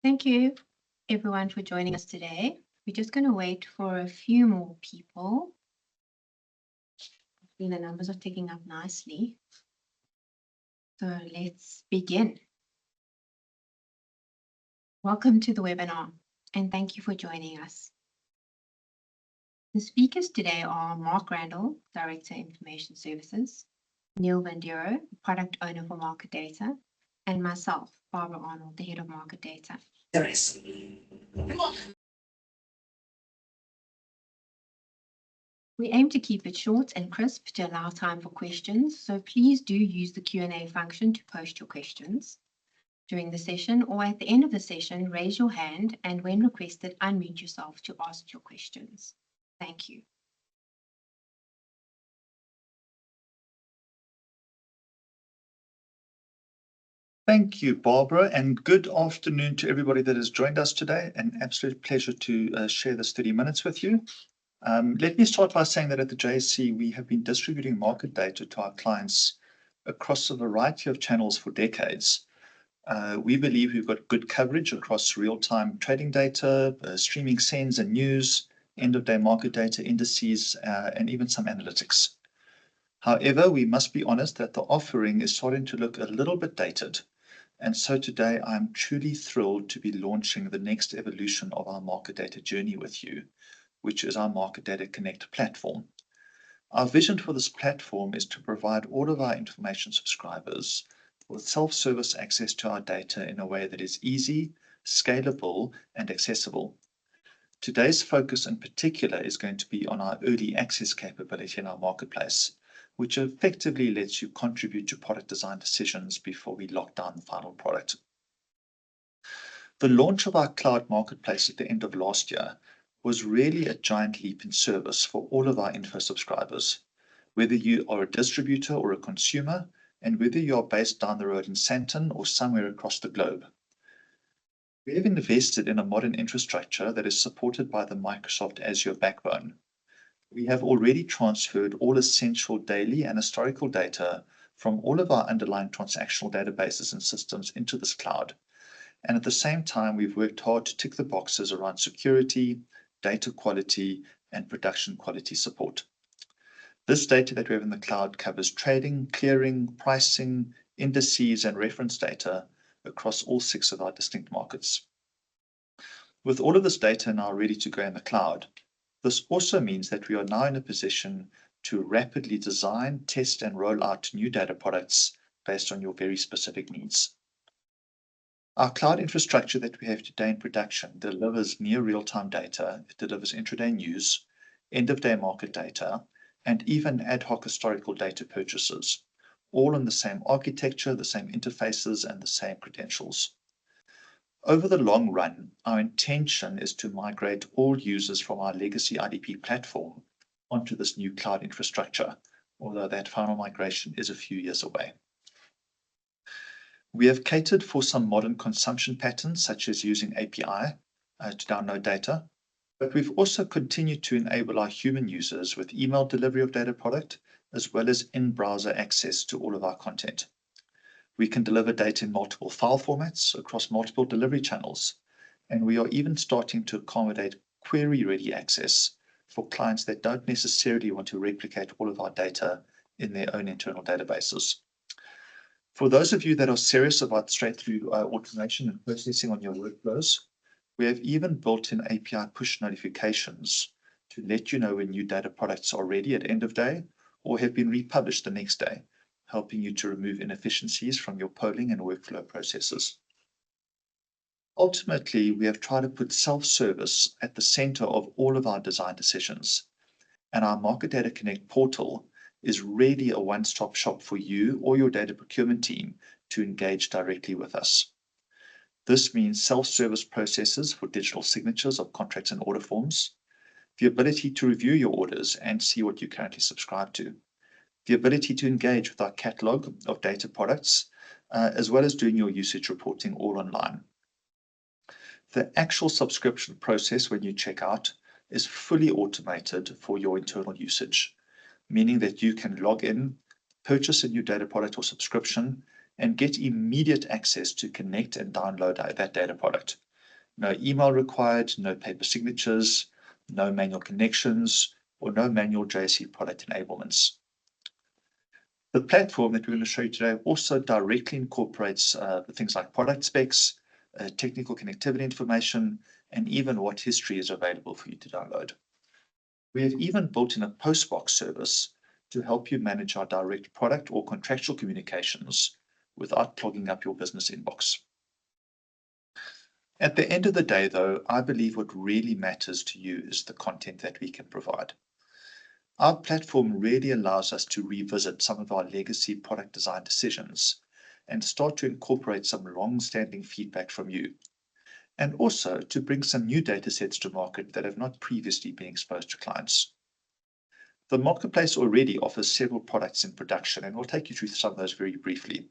Thank you, everyone, for joining us today. We're just going to wait for a few more people. The numbers are ticking up nicely. So let's begin. Welcome to the webinar, and thank you for joining us. The speakers today are Mark Randall, Director, Information Services, Neil Bandero, Product Owner for Market Data, and myself, Barbara Arnold, the Head of Market Data. We aim to keep it short and crisp to allow time for questions, so please do use the Q&A function to post your questions. During the session or at the end of the session, raise your hand and when requested, unmute yourself to ask your questions. Thank you. Thank you, Barbara, and good afternoon to everybody that has joined us today. An absolute pleasure to share this 30 minutes with you. Let me start by saying that at the JSE, we have been distributing market data to our clients across a variety of channels for decades. We believe we've got good coverage across real-time trading data, streaming sends and news, end-of-day market data, indices, and even some analytics. However, we must be honest that the offering is starting to look a little bit dated. And so today I'm truly thrilled to be launching the next evolution of our market data journey with you, which is our Market Data Connect platform. Our vision for this platform is to provide all of our information subscribers with self-service access to our data in a way that is easy, scalable, and accessible. Today's focus in particular is going to be on our early access capability in our marketplace, which effectively lets you contribute to product design decisions before we lock down the final product. The launch of our cloud marketplace at the end of last year was really a giant leap in service for all of our info subscribers, whether you are a distributor or a consumer, and whether you are based down the road in Sandton or somewhere across the globe. We have invested in a modern infrastructure that is supported by the Microsoft Azure backbone. We have already transferred all essential daily and historical data from all of our underlying transactional databases and systems into this cloud. And at the same time, we've worked hard to tick the boxes around security, data quality, and production quality support. This data that we have in the cloud covers trading, clearing, pricing, indices, and reference data across all 6 of our distinct markets. With all of this data now ready to go in the cloud, this also means that we are now in a position to rapidly design, test, and roll out new data products based on your very specific needs. Our cloud infrastructure that we have today in production delivers near real-time data, it delivers intraday news, end-of-day market data, and even ad hoc historical data purchases, all in the same architecture, the same interfaces, and the same credentials. Over the long run, our intention is to migrate all users from our legacy IDP platform onto this new cloud infrastructure, although that final migration is a few years away. We have catered for some modern consumption patterns, such as using API to download data, but we've also continued to enable our human users with email delivery of data product, as well as in-browser access to all of our content. We can deliver data in multiple file formats across multiple delivery channels, and we are even starting to accommodate query-ready access for clients that don't necessarily want to replicate all of our data in their own internal databases. For those of you that are serious about straight-through automation and processing on your workflows, we have even built in API push notifications to let you know when new data products are ready at end of day or have been republished the next day, helping you to remove inefficiencies from your polling and workflow processes. Ultimately, we have tried to put self-service at the center of all of our design decisions, and our Market Data Connect portal is really a one-stop shop for you or your data procurement team to engage directly with us. This means self-service processes for digital signatures of contracts and order forms, the ability to review your orders and see what you currently subscribe to, the ability to engage with our catalog of data products, as well as doing your usage reporting all online. The actual subscription process when you check out is fully automated for your internal usage, meaning that you can log in, purchase a new data product or subscription, and get immediate access to connect and download that data product No email required, no paper signatures, no manual connections, or no manual JSE product enablements. The platform that we're going to show you today also directly incorporates things like product specs, technical connectivity information, and even what history is available for you to download. We have even built in a postbox service to help you manage our direct product or contractual communications without clogging up your business inbox. At the end of the day, though, I believe what really matters to you is the content that we can provide. Our platform really allows us to revisit some of our legacy product design decisions and start to incorporate some long-standing feedback from you, and also to bring some new data sets to market that have not previously been exposed to clients. The marketplace already offers several products in production, and we'll take you through some of those very briefly.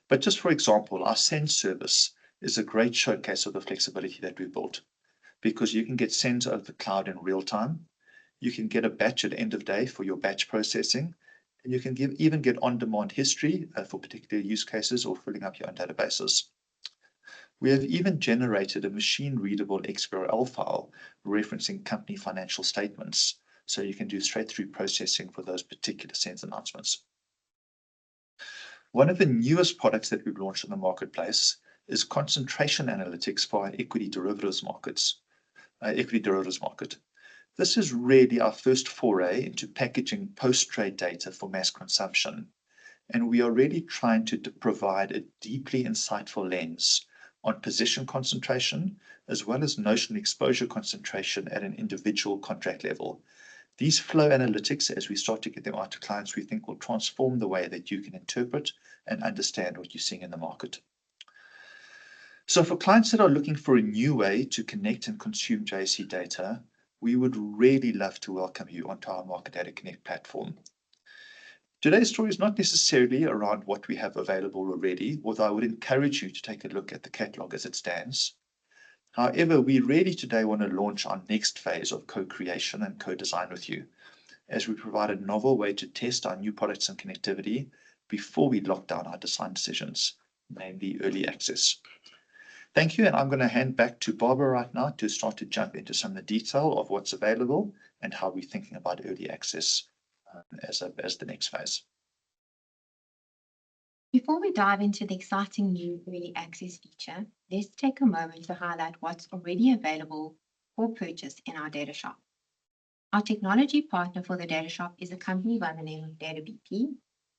But just for example, our Send service is a great showcase of the flexibility that we've built, because you can get sends over the cloud in real time. You can get a batch at end of day for your batch processing, and you can even get on-demand history for particular use cases or filling up your own databases. We have even generated a machine-readable XBRL file referencing company financial statements, so you can do straight-through processing for those particular sends announcements. One of the newest products that we've launched in the marketplace is concentration analytics for our equity derivatives market. This is really our first foray into packaging post-trade data for mass consumption, and we are really trying to provide a deeply insightful lens on position concentration, as well as notional exposure concentration at an individual contract level. These flow analytics, as we start to get them out to clients, we think will transform the way that you can interpret and understand what you're seeing in the market. So for clients that are looking for a new way to connect and consume JSE data, we would really love to welcome you onto our Market Data Connect platform. Today's story is not necessarily around what we have available already, although I would encourage you to take a look at the catalog as it stands. However, we really today want to launch our next phase of co-creation and co-design with you, as we provide a novel way to test our new products and connectivity before we lock down our design decisions, namely early access. Thank you, and I'm going to hand back to Barbara right now to start to jump into some of the detail of what's available and how we're thinking about early access as the next phase. Before we dive into the exciting new early access feature, let's take a moment to highlight what's already available for purchase in our data shop. Our technology partner for the data shop is a company by the name of DataBP.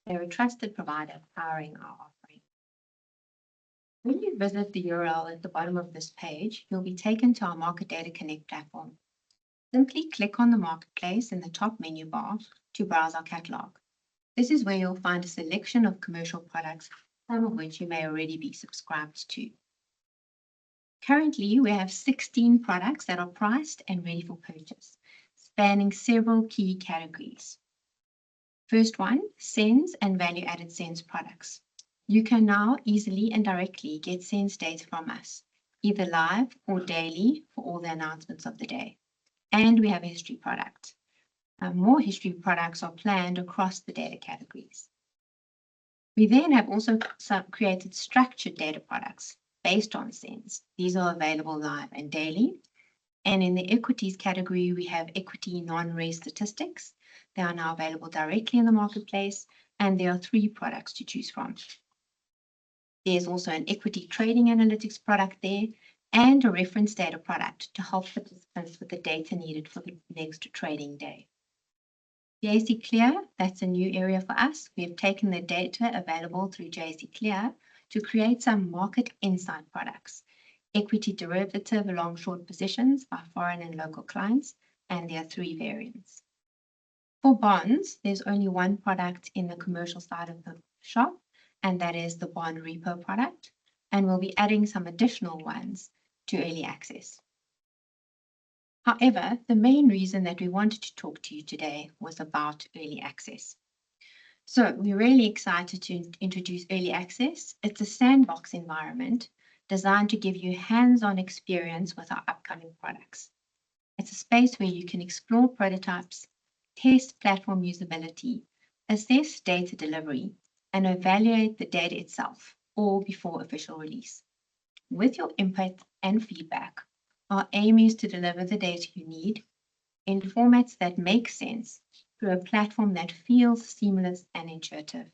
They're a trusted provider powering our offering. When you visit the URL at the bottom of this page, you'll be taken to our Market Data Connect platform. Simply click on the marketplace in the top menu bar to browse our catalog. This is where you'll find a selection of commercial products, some of which you may already be subscribed to. Currently, we have 16 products that are priced and ready for purchase, spanning several key categories. First one, sends and value-added sends products. You can now easily and directly get sends data from us, either live or daily for all the announcements of the day. And we have a history product. More history products are planned across the data categories. We then have also created structured data products based on sends. These are available live and daily. And in the equities category, we have equity non-res statistics. They are now available directly in the marketplace, and there are 3 products to choose from. There's also an equity trading analytics product there and a reference data product to help participants with the data needed for the next trading day. JSE Clear, that's a new area for us. We have taken the data available through JSE Clear to create some market insight products, equity derivative long-short positions by foreign and local clients, and there are 3 variants. For bonds, there's only one product in the commercial side of the shop, and that is the bond repo product, and we'll be adding some additional ones to early access. However, the main reason that we wanted to talk to you today was about early access. So we're really excited to introduce early access. It's a sandbox environment designed to give you hands-on experience with our upcoming products. It's a space where you can explore prototypes, test platform usability, assess data delivery, and evaluate the data itself, all before official release. With your input and feedback, our aim is to deliver the data you need in formats that make sense through a platform that feels seamless and intuitive.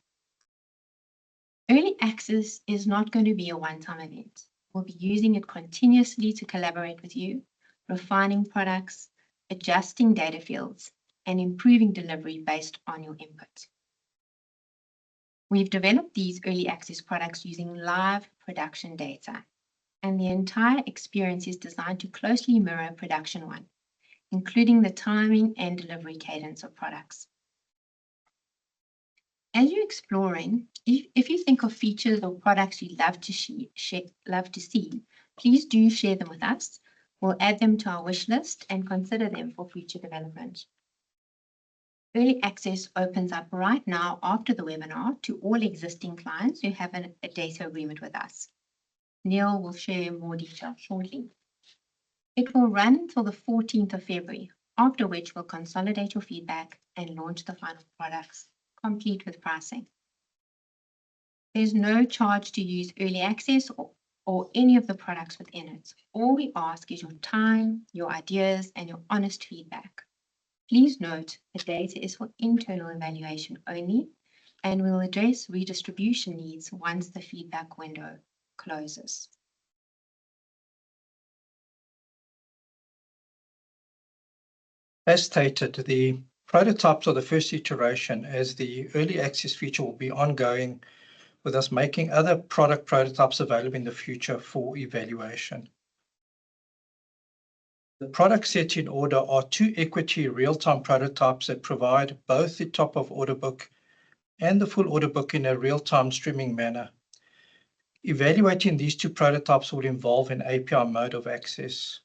Early access is not going to be a one-time event. We'll be using it continuously to collaborate with you, refining products, adjusting data fields, and improving delivery based on your input. We've developed these early access products using live production data, and the entire experience is designed to closely mirror production one, including the timing and delivery cadence of products. As you're exploring, if you think of features or products you'd love to see, please do share them with us. We'll add them to our wish list and consider them for future development. Early access opens up right now after the webinar to all existing clients who have a data agreement with us. Neil will share more details shortly. It will run until the 14th of February, after which we'll consolidate your feedback and launch the final products, complete with pricing. There's no charge to use early access or any of the products within it. All we ask is your time, your ideas, and your honest feedback. Please note the data is for internal evaluation only, and we'll address redistribution needs once the feedback window closes. As stated, the prototypes are the first iteration, as the early access feature will be ongoing, with us making other product prototypes available in the future for evaluation. The product set in order are 2 equity real-time prototypes that provide both the top of order book and the full order book in a real-time streaming manner. Evaluating these 2 prototypes will involve an API mode of access.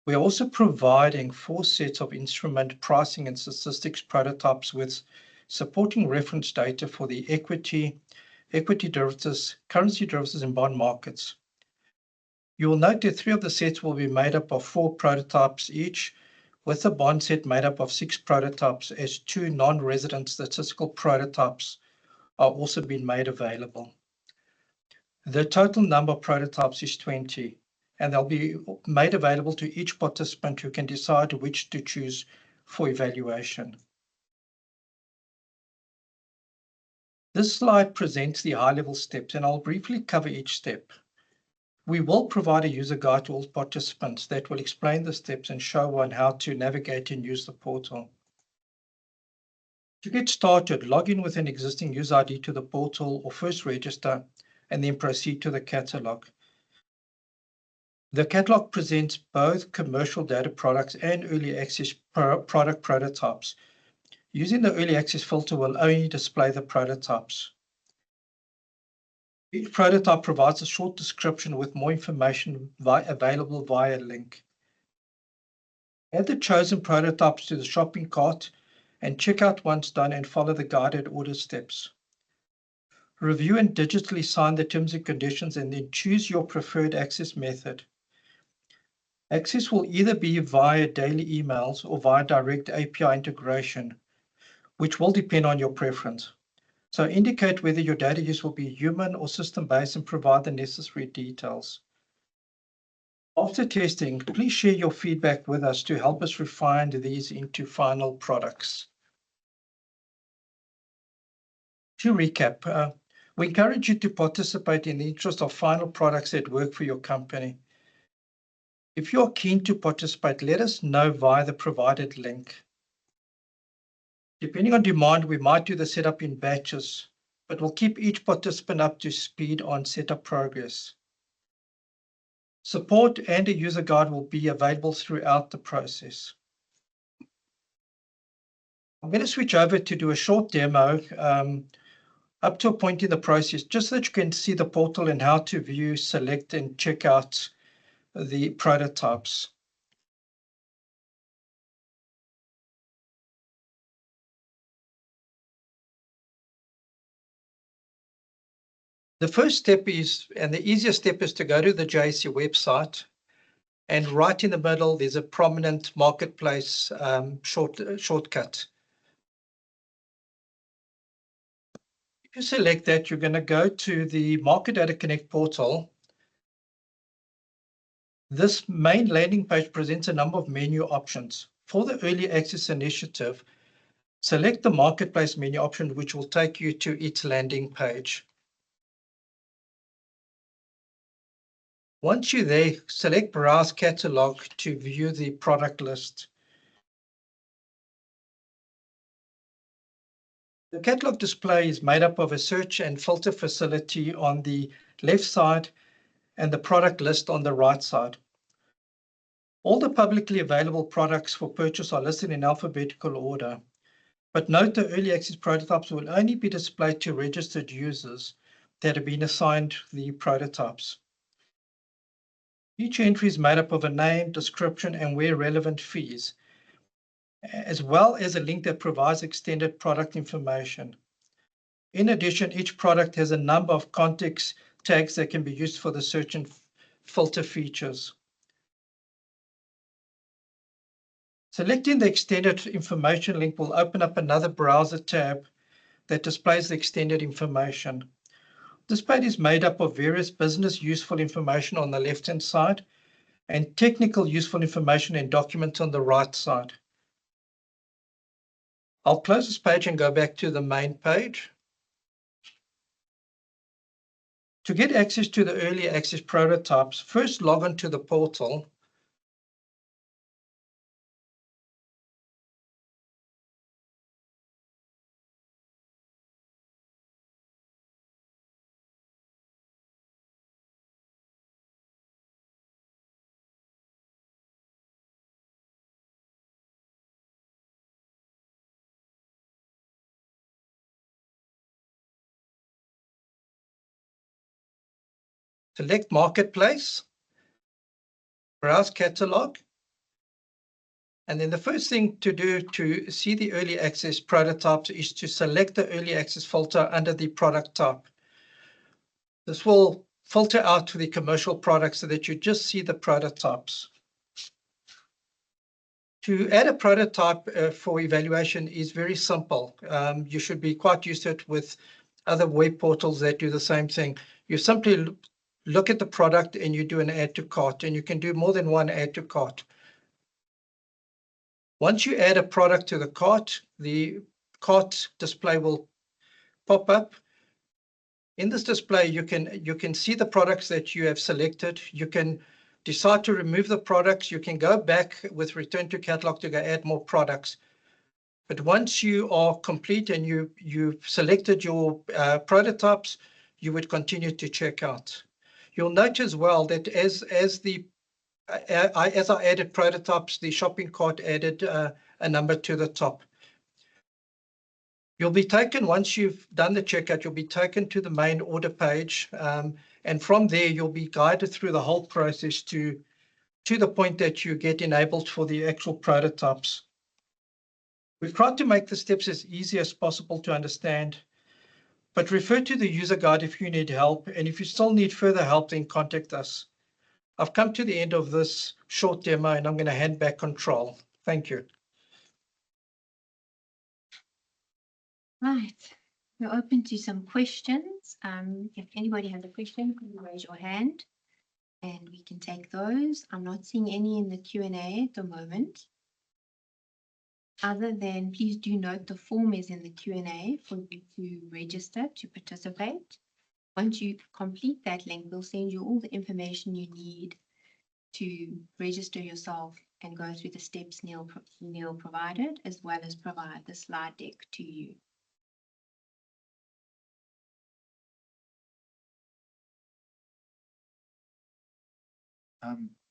We are also providing 4 sets of instrument pricing and statistics prototypes with supporting reference data for the equity derivatives, currency derivatives, and bond markets. You will note that 3 of the sets will be made up of 4 prototypes each, with the bond set made up of 6 prototypes, as 2 non-resident statistical prototypes are also being made available. The total number of prototypes is 20, and they'll be made available to each participant who can decide which to choose for evaluation. This slide presents the high-level steps, and I'll briefly cover each step. We will provide a user guide to all participants that will explain the steps and show on how to navigate and use the portal. To get started, log in with an existing user ID to the portal or first register and then proceed to the catalog. The catalog presents both commercial data products and early access product prototypes. Using the early access filter will only display the prototypes. Each prototype provides a short description with more information available via a link. Add the chosen prototypes to the shopping cart and check out once done and follow the guided order steps. Review and digitally sign the terms and conditions and then choose your preferred access method. Access will either be via daily emails or via direct API integration, which will depend on your preference. So indicate whether your data use will be human or system-based and provide the necessary details. After testing, please share your feedback with us to help us refine these into final products. To recap, we encourage you to participate in the interest of final products that work for your company. If you are keen to participate, let us know via the provided link. Depending on demand, we might do the setup in batches, but we'll keep each participant up to speed on setup progress. Support and a user guide will be available throughout the process. I'm going to switch over to do a short demo up to a point in the process, just so that you can see the portal and how to view, select, and check out the prototypes. The first step is, and the easiest step, is to go to the JSE website, and right in the middle there's a prominent marketplace shortcut. If you select that, you're going to go to the Market Data Connect portal, This main landing page presents a number of menu options. For the early access initiative, select the marketplace menu option, which will take you to its landing page. Once you're there, select Browse Catalog to view the product list. The catalog display is made up of a search and filter facility on the left side and the product list on the right side. All the publicly available products for purchase are listed in alphabetical order, but note the early access prototypes will only be displayed to registered users that have been assigned the prototypes. Each entry is made up of a name, description, and where relevant fees, as well as a link that provides extended product information. In addition, each product has a number of context tags that can be used for the search and filter features. Selecting the extended information link will open up another browser tab that displays the extended information. This page is made up of various business useful information on the left-hand side and technical useful information and documents on the right side. I'll close this page and go back to the main page. To get access to the early access prototypes, first log on to the portal. Select Marketplace, Browse Catalog, and then the first thing to do to see the early access prototypes is to select the early access filter under the product type. This will filter out to the commercial products so that you just see the prototypes. To add a prototype for evaluation is very simple. You should be quite used to it with other web portals that do the same thing. You simply look at the product and you do an add to cart, and you can do more than one add to cart. Once you add a product to the cart display will pop up. In this display, you can see the products that you have selected. You can decide to remove the products. You can go back with return to catalog to go add more products. But once you are complete and you've selected your prototypes, you would continue to check out. You'll note as well that as I added prototypes, the shopping cart added a number to the top. You'll be taken, once you've done the checkout, you'll be taken to the main order page. And from there, you'll be guided through the whole process to the point that you get enabled for the actual prototypes. We've tried to make the steps as easy as possible to understand, but refer to the user guide if you need help. And if you still need further help, then contact us. I've come to the end of this short demo and I'm going to hand back control. Thank you. Right, we're open to some questions. If anybody has a question, can you raise your hand and we can take those. I'm not seeing any in the Q&A at the moment. Other than, please do note the form is in the Q&A for you to register to participate. Once you complete that link, we'll send you all the information you need to register yourself and go through the steps Neil provided, as well as provide the slide deck to you.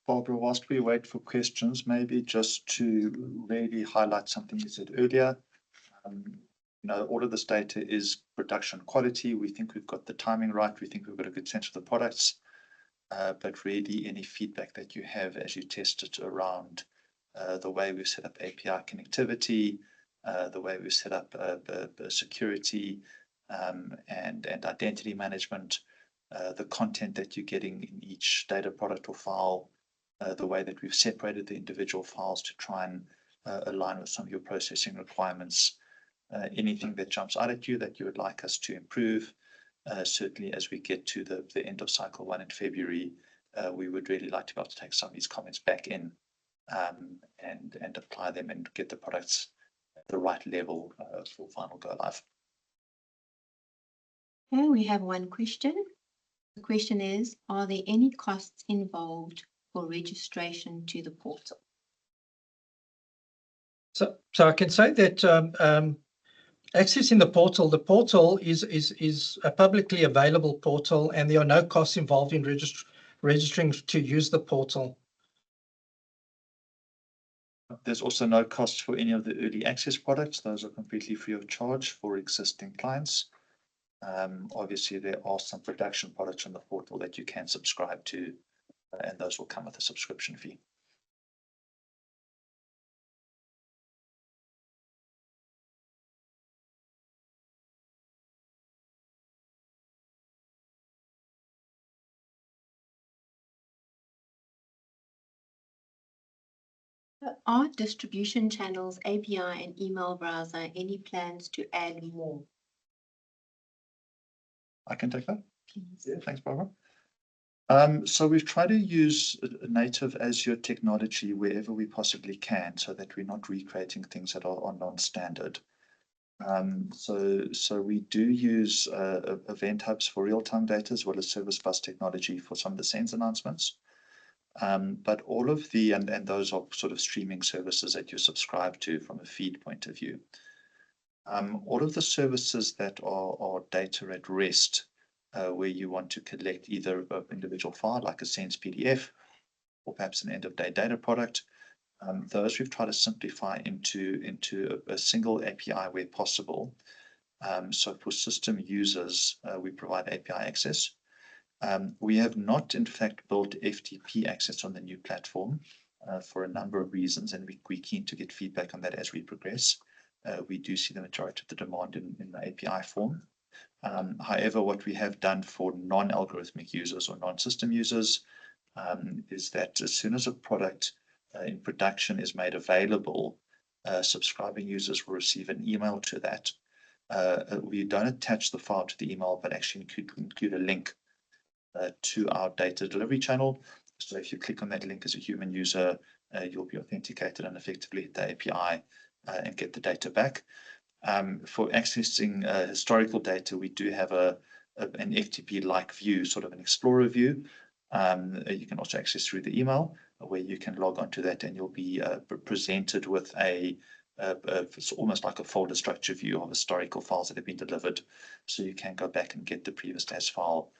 Barbara, whilst we wait for questions, maybe just to really highlight something you said earlier. All of this data is production quality. We think we've got the timing right. We think we've got a good sense of the products. But really, any feedback that you have as you test it around the way we've set up API connectivity, the way we've set up security and identity management, the content that you're getting in each data product or file, the way that we've separated the individual files to try and align with some of your processing requirements. Anything that jumps out at you that you would like us to improve, certainly as we get to the end of cycle 1 in February, we would really like to be able to take some of these comments back in and apply them and get the products at the right level for final go live. Okay, we have one question. The question is, are there any costs involved for registration to the portal? So I can say that accessing the portal is a publicly available portal, and there are no costs involved in registering to use the portal. There's also no cost for any of the early access products. Those are completely free of charge for existing clients. Obviously, there are some production products on the portal that you can subscribe to, and those will come with a subscription fee. Are distribution channels, API and email browser any plans to add more? I can take that. Please. Yeah, thanks, Barbara. So we've tried to use native Azure technology wherever we possibly can, so that we're not recreating things that are non-standard. So we do use event hubs for real-time data, as well as service bus technology for some of the SENS announcements. But all of the, and those are sort of streaming services that you subscribe to from a feed point of view. All of the services that are data at rest, where you want to collect either an individual file like a SENS PDF or perhaps an end-of-day data product, those we've tried to simplify into a single API where possible. So for system users, we provide API access. We have not, in fact, built FTP access on the new platform for a number of reasons, and we're keen to get feedback on that as we progress. We do see the majority of the demand in the API form. However, what we have done for non-algorithmic users or non-system users is that as soon as a product in production is made available, subscribing users will receive an email to that. We don't attach the file to the email, but actually include a link to our data delivery channel. So if you click on that link as a human user, you'll be authenticated and effectively hit the API and get the data back. For accessing historical data, we do have an FTP-like view, sort of an explorer view. You can also access through the email, where you can log onto that, and you'll be presented with it's almost like a folder structure view of historical files that have been delivered. So you can go back and get the previous DAS file,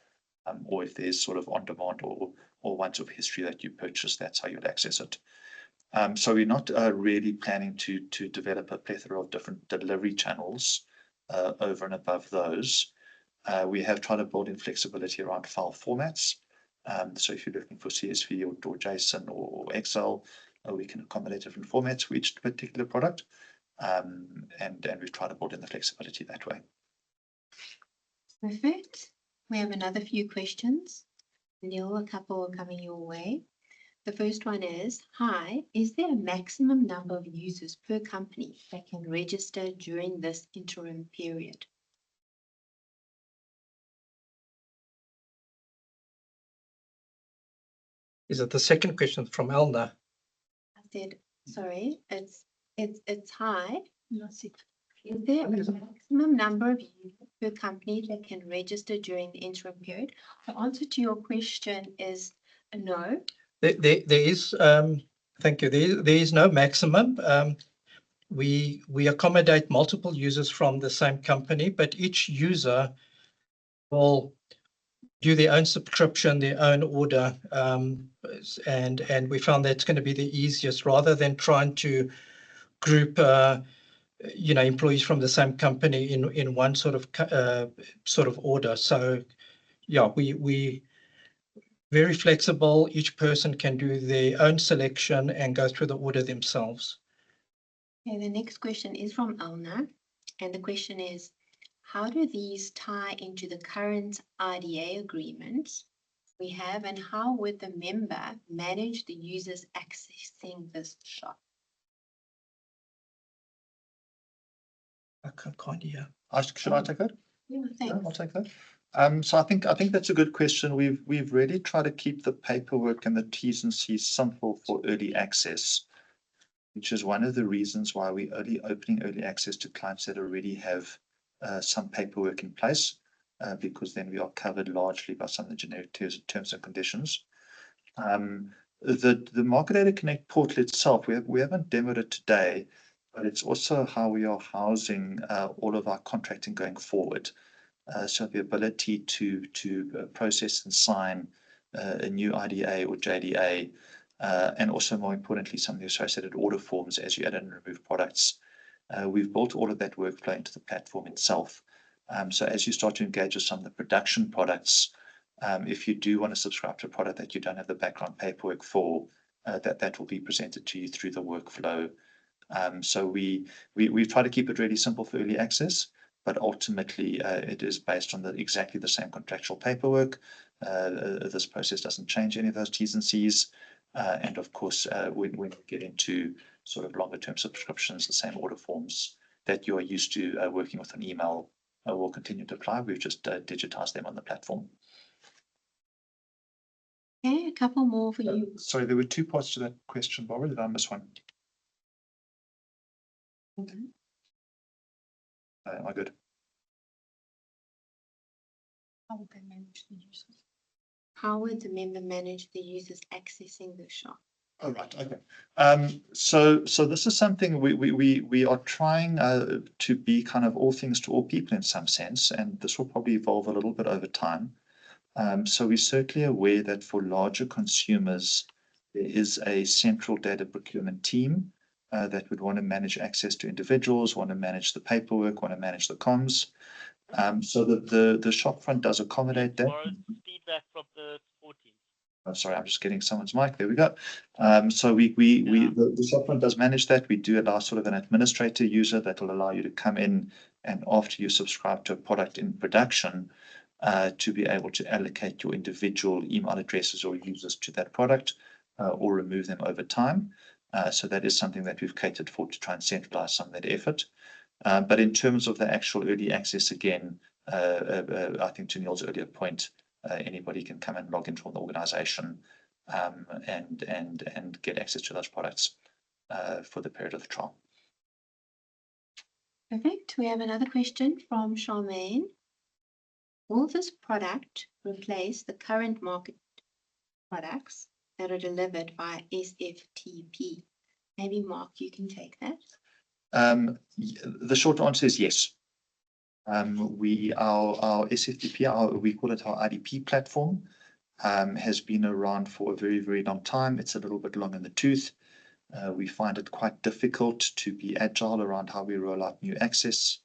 or if there's sort of on-demand or once of history that you purchased, that's how you'd access it. So we're not really planning to develop a plethora of different delivery channels over and above those. We have tried to build in flexibility around file formats. So if you're looking for CSV or JSON or Excel, we can accommodate different formats for each particular product. And we've tried to build in the flexibility that way. Perfect. We have another few questions. Neil, a couple are coming your way. The first one is, hi, is there a maximum number of users per company that can register during this interim period? Is it the second question from Elna? I said, sorry, it's high. Is there a maximum number of users per company that can register during the interim period? The answer to your question is no. There is, thank you. There is no maximum. We accommodate multiple users from the same company, but each user will do their own subscription, their own order, and we found that's going to be the easiest, rather than trying to group employees from the same company in one sort of order. So yeah, we very flexible. Each person can do their own selection and go through the order themselves. Okay, the next question is from Elna, and the question is, how do these tie into the current IDA agreements we have, and how would the member manage the users accessing this shop? I can't hear. Should I take that? Yeah, Yeah, I'll thanks. take that. So I think that's a good question. We've really tried to keep the paperwork and the T's and C's simple for early access, which is one of the reasons why we're only opening early access to clients that already have some paperwork in place, because then we are covered largely by some of the generic terms and conditions. The Market Data Connect portal itself, we haven't demoed it today, but it's also how we are housing all of our contracting going forward. So the ability to process and sign a new IDA or JDA, and also more importantly, some of the associated order forms as you add and remove products. We've built all of that workflow into the platform itself. So as you start to engage with some of the production products, if you do want to subscribe to a product that you don't have the background paperwork for, that will be presented to you through the workflow. So we try to keep it really simple for early access, but ultimately it is based on exactly the same contractual paperwork. This process doesn't change any of those T's and C's. And of course, when we get into sort of longer term subscriptions, the same order forms that you're used to working with an email will continue to apply. We've just digitized them on the platform. Okay, a couple more for you. Sorry, there were two parts to that question, Barbara. Did I miss one? Am I good? How would they manage the users? How would the member manage the users accessing the shop? Oh, right. Okay. So this is something we are trying to be kind of all things to all people in some sense, and this will probably evolve a little bit over time. So we're certainly aware that for larger consumers, there is a central data procurement team that would want to manage access to individuals, want to manage the paperwork, want to manage the comms. So the shopfront does accommodate that. Feedback from the support team. Oh, sorry, I'm just getting someone's mic. There we go. So the shopfront does manage that. We do allow sort of an administrator user that will allow you to come in, and after you subscribe to a product in production, to be able to allocate your individual email addresses or users to that product, or remove them over time. So that is something that we've catered for to try and centralize some of that effort. But in terms of the actual early access, again, I think to Neil's earlier point, anybody can come and log into an organization and get access to those products for the period of the trial. Perfect. We have another question from Charmaine. Will this product replace the current market products that are delivered by SFTP? Maybe Mark, you can take that. The short answer is yes. Our SFTP, we call it our IDP platform, has been around for a very, very long time. It's a little bit long in the tooth. We find it quite difficult to be agile around how we roll out new access.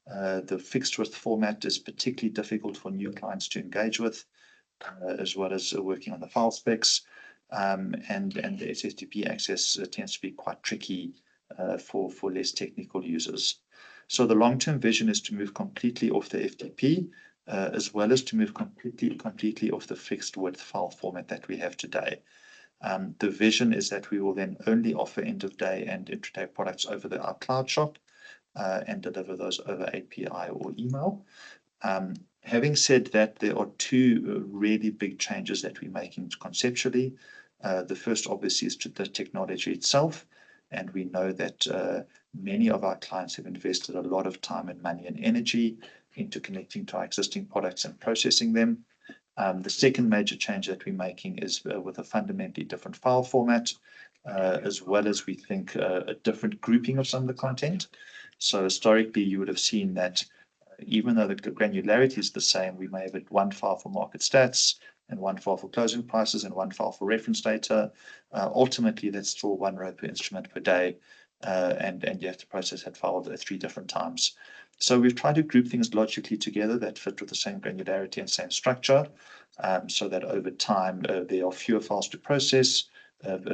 The fixed width format is particularly difficult for new clients to engage with, as well as working on the file specs. And the SFTP access tends to be quite tricky for less technical users. So the long-term vision is to move completely off the FTP, as well as to move completely off the fixed width file format that we have today. The vision is that we will then only offer end of day and intraday products over our cloud shop, and deliver those over API or email. Having said that, there are two really big changes that we're making conceptually. The first, obviously, is to the technology itself. And we know that many of our clients have invested a lot of time and money and energy into connecting to our existing products and processing them. The second major change that we're making is with a fundamentally different file format, as well as we think a different grouping of some of the content. So historically, you would have seen that even though the granularity is the same, we may have one file for market stats and one file for closing prices and one file for reference data. Ultimately, that's still one row per instrument per day, and you have to process that file 3 different times. So we've tried to group things logically together that fit with the same granularity and same structure, so that over time there are fewer files to process,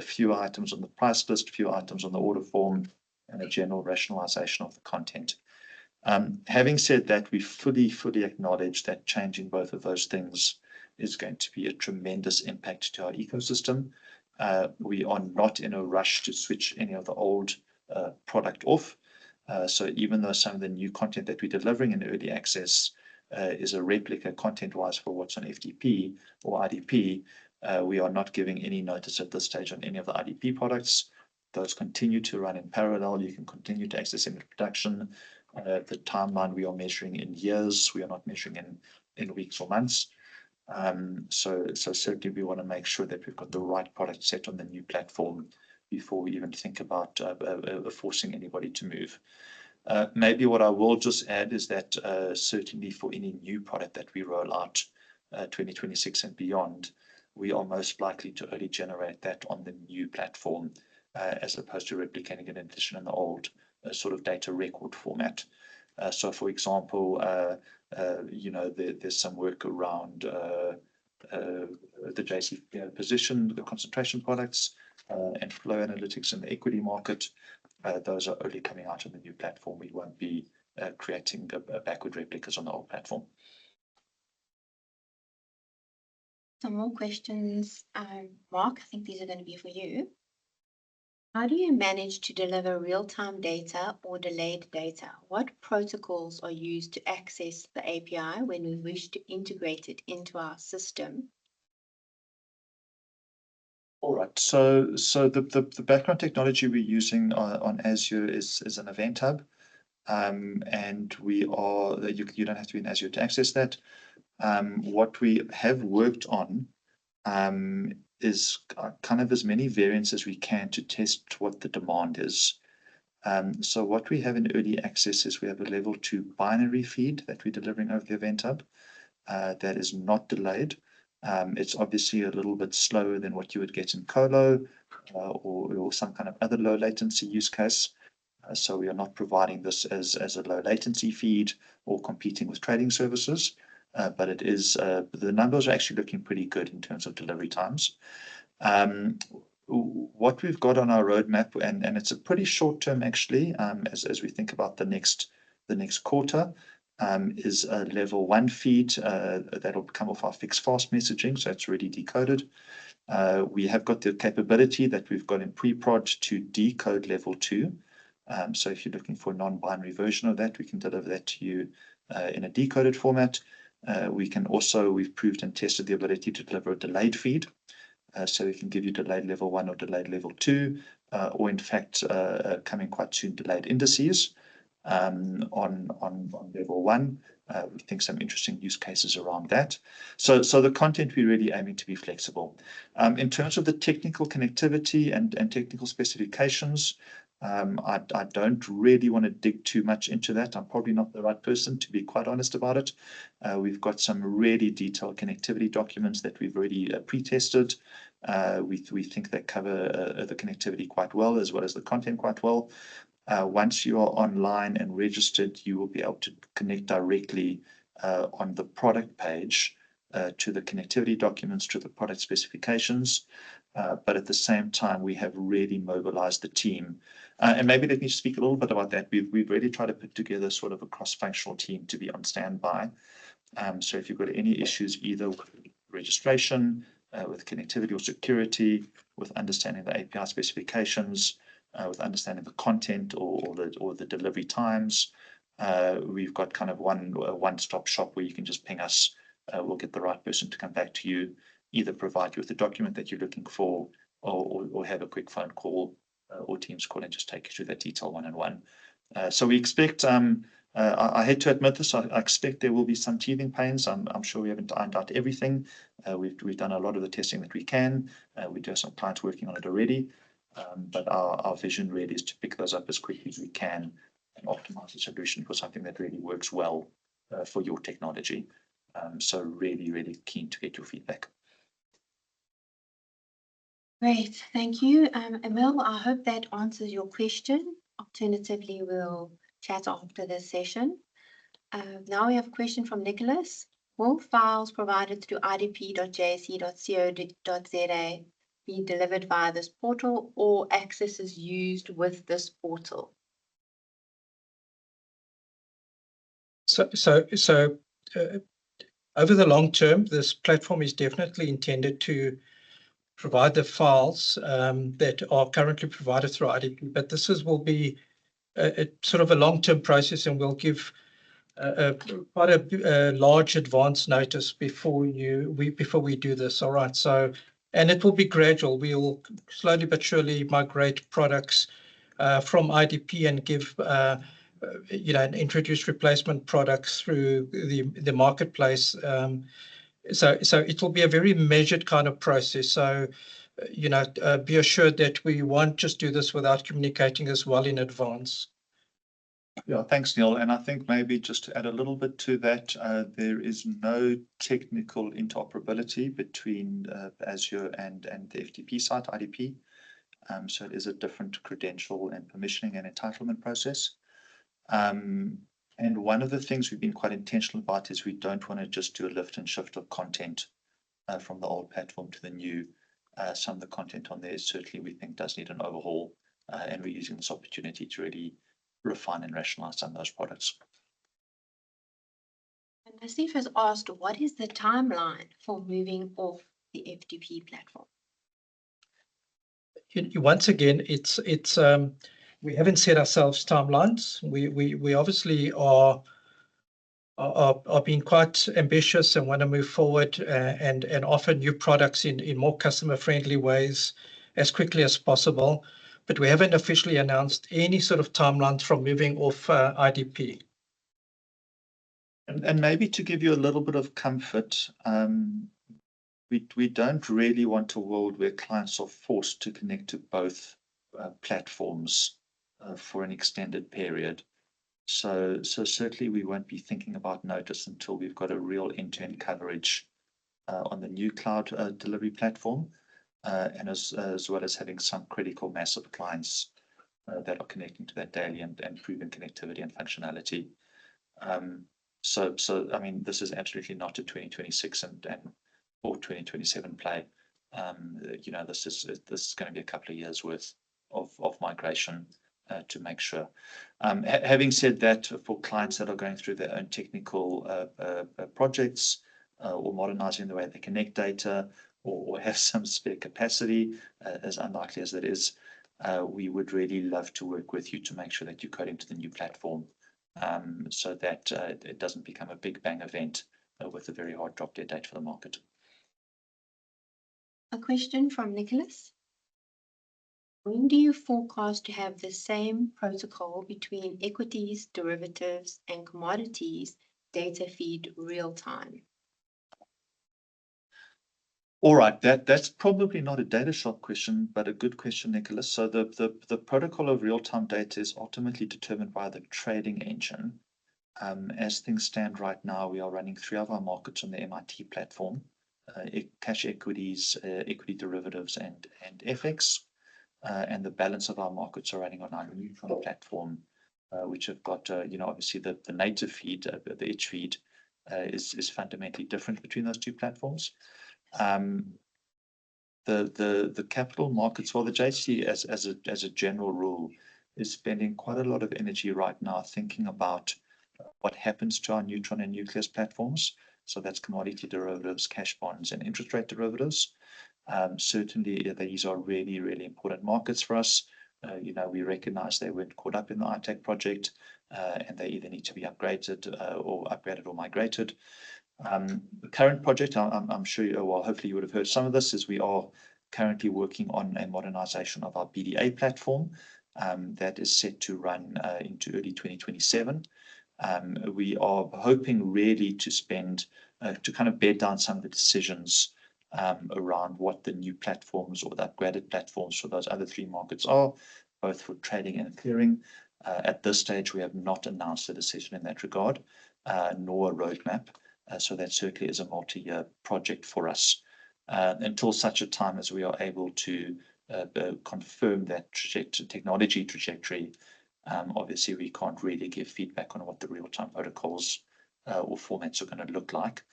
fewer items on the price list, fewer items on the order form, and a general rationalization of the content. Having said that, we fully acknowledge that changing both of those things is going to be a tremendous impact to our ecosystem. We are not in a rush to switch any of the old product off. So even though some of the new content that we're delivering in early access is a replica content-wise for what's on FTP or IDP, we are not giving any notice at this stage on any of the IDP products. Those continue to run in parallel. You can continue to access them in production. The timeline we are measuring in years. We are not measuring in weeks or months. So certainly we want to make sure that we've got the right product set on the new platform before we even think about forcing anybody to move. Maybe what I will just add is that certainly for any new product that we roll out 2026 and beyond, we are most likely to only generate that on the new platform as opposed to replicating an edition in the old sort of data record format. So for example, there's some work around the JC position, the concentration products, and flow analytics in the equity market. Those are only coming out on the new platform. We won't be creating backward replicas on the old platform. Some more questions. Mark, I think these are going to be for you. How do you manage to deliver real-time data or delayed data? What protocols are used to access the API when we wish to integrate it into our system? All right. So the background technology we're using on Azure is an event hub, and you don't have to be in Azure to access that. What we have worked on is kind of as many variants as we can to test what the demand is. So what we have in early access is we have a level 2 binary feed that we're delivering over the event hub that is not delayed. It's obviously a little bit slower than what you would get in Colo or some kind of other low latency use case. So we are not providing this as a low latency feed or competing with trading services. But it is the numbers are actually looking pretty good in terms of delivery times. What we've got on our roadmap, and it's a pretty short term actually, as we think about the next quarter, is a level 1 feed that'll come off our fixed fast messaging, so it's already decoded. We have got the capability that we've got in pre-prod to decode level 2. So if you're looking for a non-binary version of that, we can deliver that to you in a decoded format. We've proved and tested the ability to deliver a delayed feed. So we can give you delayed level 1 or delayed level 2, or in fact, coming quite soon, delayed indices on level 1. We think some interesting use cases around that. So the content, we're really aiming to be flexible. In terms of the technical connectivity and technical specifications, I don't really want to dig too much into that. I'm probably not the right person to be quite honest about it. We've got some really detailed connectivity documents that we've already pre-tested. We think they cover the connectivity quite well as the content quite well. Once you are online and registered, you will be able to connect directly on the product page to the connectivity documents, to the product specifications. But at the same time, we have really mobilized the team. And maybe let me speak a little bit about that. We've really tried to put together sort of a cross-functional team to be on standby. So if you've got any issues either with registration, with connectivity or security, with understanding the API specifications, with understanding the content or the delivery times, we've got kind of one-stop shop where you can just ping us. We'll get the right person to come back to you, either provide you with the document that you're looking for, or have a quick phone call or Teams call and just take you through that detail one-on-one. So we expect, I hate to admit this, I expect there will be some teething pains. I'm sure we haven't ironed out everything. We've done a lot of the testing that we can. We do have some clients working on it already. But our vision really is to pick those up as quickly as we can and optimize the solution for something that really works well for your technology. So really, really keen to get your feedback. Great, thank you. Emil, I hope that answers your question. Alternatively, we'll chat after this session. Now we have a question from Nicholas. Will files provided through idp.jsc.co.za be delivered via this portal, or access is used with this portal? So over the long term, this platform is definitely intended to provide the files that are currently provided through IDP, but will be a sort of a long-term process, and we'll give quite a large advance notice before we do this. All right. So, and it will be gradual. We will slowly but surely migrate products from IDP and give and introduce replacement products through the marketplace. So it will be a very measured kind of process. So, be assured that we won't just do this without communicating as well in advance. Yeah, thanks, Neil. And I think maybe just to add a little bit to that, there is no technical interoperability between Azure and the FTP site, IDP. So it is a different credential and permissioning and entitlement process. And one of the things we've been quite intentional about is we don't want to just do a lift and shift of content from the old platform to the new. Some of the content on there certainly we think does need an overhaul, and we're using this opportunity to really refine and rationalize some of those products. And Nassif has asked, what is the timeline for moving off the FTP platform? Once again, it's we haven't set ourselves timelines. We obviously are being quite ambitious and want to move forward and offer new products in more customer friendly ways as quickly as possible. But we haven't officially announced any sort of timelines from moving off IDP. And maybe to give you a little bit of comfort, we don't really want a world where clients are forced to connect to both platforms for an extended period. So certainly we won't be thinking about notice until we've got a real end-to-end coverage on the new cloud delivery platform, and as well as having some critical mass of clients that are connecting to that daily and proven connectivity and functionality. So I mean, this is absolutely not a 2026 and or 2027 play. This is going to be a couple of years worth of migration to make sure. Having said that, for clients that are going through their own technical projects or modernizing the way they connect data or have some spare capacity, as unlikely as that is, we would really love to work with you to make sure that you code into the new platform, so that it doesn't become a big bang event with a very hard drop dead date for the market. A question from Nicholas. When do you forecast to have the same protocol between equities, derivatives, and commodities data feed real time? All right, that's probably not a data shop question, but a good question, Nicholas. So the protocol of real-time data is ultimately determined by the trading engine. As things stand right now, we are running 3 of our markets on the MIT platform, cash equities, equity derivatives, and FX. And the balance of our markets are running on our neutral platform, which have got, obviously the native feed, the edge feed is fundamentally different between those two platforms. The capital markets, or the JC as a general rule, is spending quite a lot of energy right now thinking about what happens to our neutron and nucleus platforms. So that's commodity derivatives, cash bonds, and interest rate derivatives. Certainly, these are really, really important markets for us. We recognize they weren't caught up in the ITAC project, and they either need to be upgraded or migrated. The current project, I'm sure, well, hopefully you would have heard some of this, is we are currently working on a modernization of our BDA platform that is set to run into early 2027. We are hoping really to kind of bed down some of the decisions around what the new platforms or the upgraded platforms for those other 3 markets are, both for trading and clearing. At this stage, we have not announced a decision in that regard, nor a roadmap. So that certainly is a multi-year project for us. Until such a time as we are able to confirm that technology trajectory, obviously we can't really give feedback on what the real-time protocols or formats are going to look like.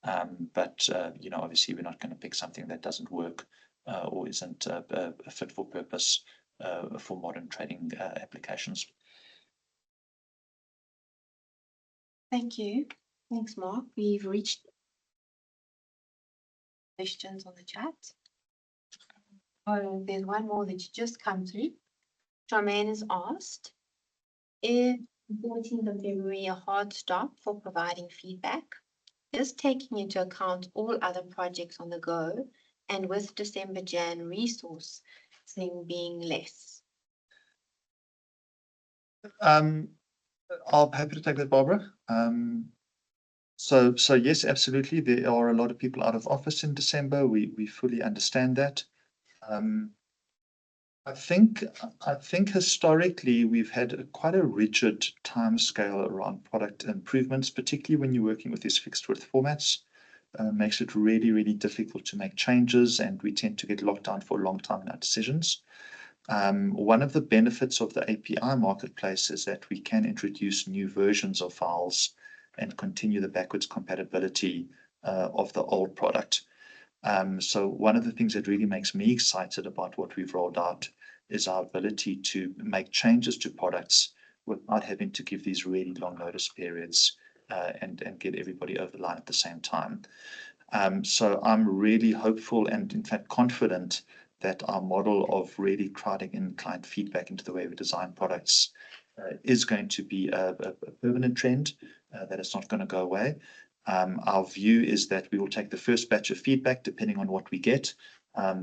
But obviously we're not going to pick something that doesn't work or isn't fit for purpose for modern trading applications. Thank you. Thanks, Mark. We've reached questions on the chat. Oh, there's one more that's just come through. Charmaine has asked, 14th of February, a hard stop for providing feedback. This taking into account all other projects on the go and with December Jan resource thing being less. I'm happy to take that, Barbara. So yes, absolutely. There are a lot of people out of office in December. We fully understand that. I think historically we've had quite a rigid timescale around product improvements, particularly when you're working with these fixed width formats. Makes it really, really difficult to make changes, and we tend to get locked down for a long time in our decisions. One of the benefits of the API marketplace is that we can introduce new versions of files and continue the backwards compatibility of the old product. So one of the things that really makes me excited about what we've rolled out is our ability to make changes to products without having to give these really long notice periods and get everybody over the line at the same time. So I'm really hopeful and in fact confident that our model of really crowding in client feedback into the way we design products is going to be a permanent trend, that it's not going to go away. Our view is that we will take the first batch of feedback, depending on what we get.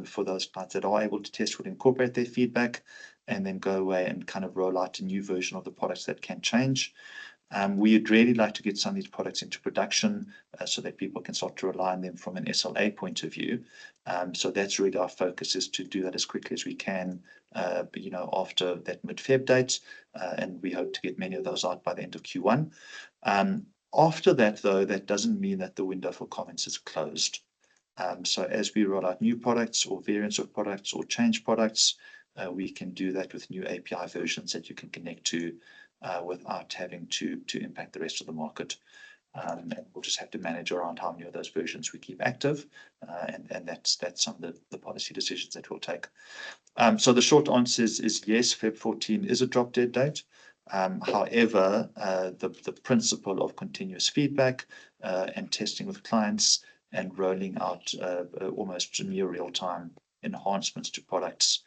For those clients that are able to test, we'll incorporate their feedback and then go away and kind of roll out a new version of the products that can change. We'd really like to get some of these products into production so that people can start to rely on them from an SLA point of view. So that's really our focus, is to do that as quickly as we can, after that mid-Feb date, and we hope to get many of those out by the end of Q1. After that, though, that doesn't mean that the window for comments is closed. So as we roll out new products or variants of products or change products, we can do that with new API versions that you can connect to without having to impact the rest of the market. And we'll just have to manage around how many of those versions we keep active, and that's some of the policy decisions that we'll take. So the short answer is yes, Feb 14 is a drop dead date. However, the principle of continuous feedback and testing with clients and rolling out almost near real-time enhancements to products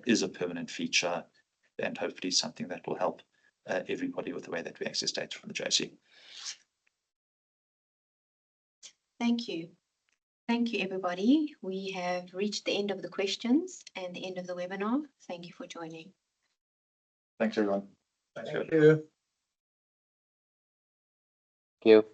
is a permanent feature, and hopefully something that will help everybody with the way that we access data from the JSE. Thank you. Thank you, everybody. We have reached the end of the questions and the end of the webinar. Thank you for joining. Thanks, everyone. Thank you. Thank you.